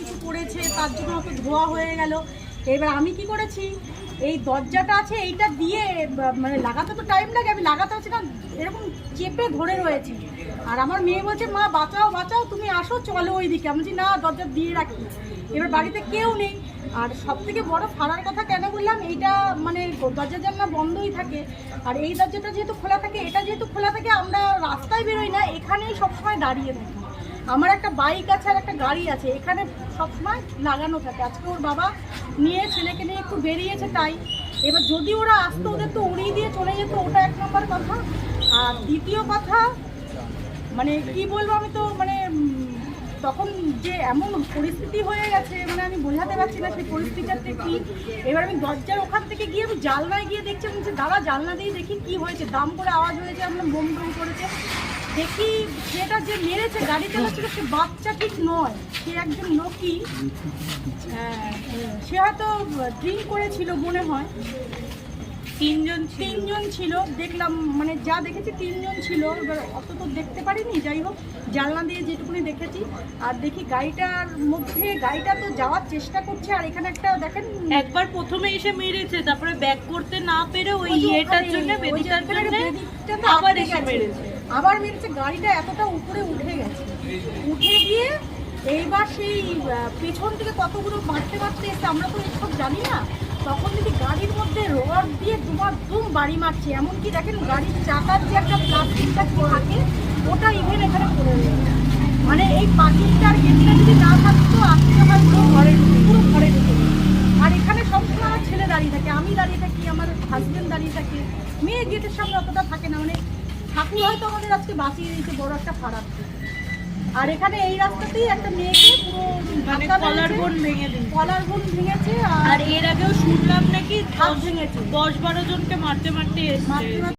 কিছু করেছে, তার জন্য অত ধোয়া হয়ে গেল। এবার আমি কি করেছি, এই দরজাটা আছে এইটা দিয়ে মানে লাগাতে তো টাইম লাগে, আমি লাগাতে হচ্ছে না, এরকম চেপে ধরে রয়েছি। আর আমার মেয়ে বলছে মা বাঁচাও বাঁচাও, তুমি আসো চলো ওইদিকে। আমি বলছি না, দরজা দিয়ে রাখি। এবার বাড়িতে কেউ নেই। আর সব থেকে বড় ফাড়ার কথা কেন বললাম, এইটা মানে দরজা জানলা বন্ধই থাকে, আর এই দরজাটা যেহেতু খোলা থাকে, এটা যেহেতু খোলা থাকে, আমরা রাস্তায় বেরোই না, এখানেই সবসময় দাঁড়িয়ে থাকি। আমার একটা বাইক আছে আর একটা গাড়ি আছে, এখানে সবসময় লাগানো থাকে। আজকে ওর বাবা নিয়ে ছেলেকে নিয়ে একটু বেরিয়েছে তাই। এবার যদি ওরা আসতো, ওদের তো উড়িয়ে দিয়ে চলে যেত, ওটা এক নম্বর কথা। আর দ্বিতীয় কথা, মানে কি বলবো, আমি তো মানে তখন যে এমন পরিস্থিতি হয়ে গেছে, মানে আমি বোঝাতে পারছি না সেই পরিস্থিতিটাতে কি। এবার আমি দরজার ওখান থেকে গিয়ে আমি জানলায় গিয়ে দেখছি, আমি বলছি দাঁড়া জানলা দিয়ে দেখি কি হয়েছে, দাম করে আওয়াজ হয়েছে, আমরা বোম টোম করেছে। দেখি সেটা যে মেরেছে, গাড়ি চালাচ্ছিল, সে বাচ্চা ঠিক নয়, সে একজন লোকই, সে হয়তো ড্রিঙ্ক করেছিল মনে হয়। তিনজন ছিল দেখলাম, মানে যা দেখেছি তিনজন ছিল। এবার অত তো দেখতে পারিনি, যাই হোক জানলা দিয়ে যেটুকুনি দেখেছি। আর দেখি গাড়িটার মধ্যে, গাড়িটা তো যাওয়ার চেষ্টা করছে, আর এখানে একটা দেখেন একবার প্রথমে এসে মেরেছে, তারপরে ব্যাক করতে না পেরে ওই ইয়েটার জন্য, বেদিটার জন্য আবার এসে মেরেছে। আবার মেরেছে, গাড়িটা এতটা উপরে উঠে গেছে, উঠে গিয়ে এইবার সেই পেছন থেকে কতগুলো মারতে মারতে এসে, আমরা তো এইসব জানি না, তখন দেখি গাড়ির মধ্যে রড দিয়ে দুম বাড়ি মারছে। এমনকি দেখেন গাড়ির চাকার যে একটা প্লাস্টিকটা থাকে, ওটা ইভেন এখানে পড়ে রয়েছে। মানে এই পাখিটার গেটটা যদি না থাকতো, আজকে হয়তো ঘরে ঢুকে, পুরো ঘরে ঢুকে। আর এখানে সবসময় আমার ছেলে দাঁড়িয়ে থাকে, আমি দাঁড়িয়ে থাকি, আমার হাজবেন্ড দাঁড়িয়ে থাকে, মেয়ে গেটের সামনে অতটা থাকে না। মানে ঠাকুর হয়তো আমাদের আজকে বাঁচিয়ে দিয়েছে বড় একটা খারাপ। আর এখানে এই রাস্তাতেই একটা মেয়েকে পুরো কলার বোন ভেঙে দিন, কলার বোন ভেঙেছে। আর এর আগেও শুনলাম নাকি হাত ভেঙেছে, 10-12 জনকে মারতে মারতে এসছে।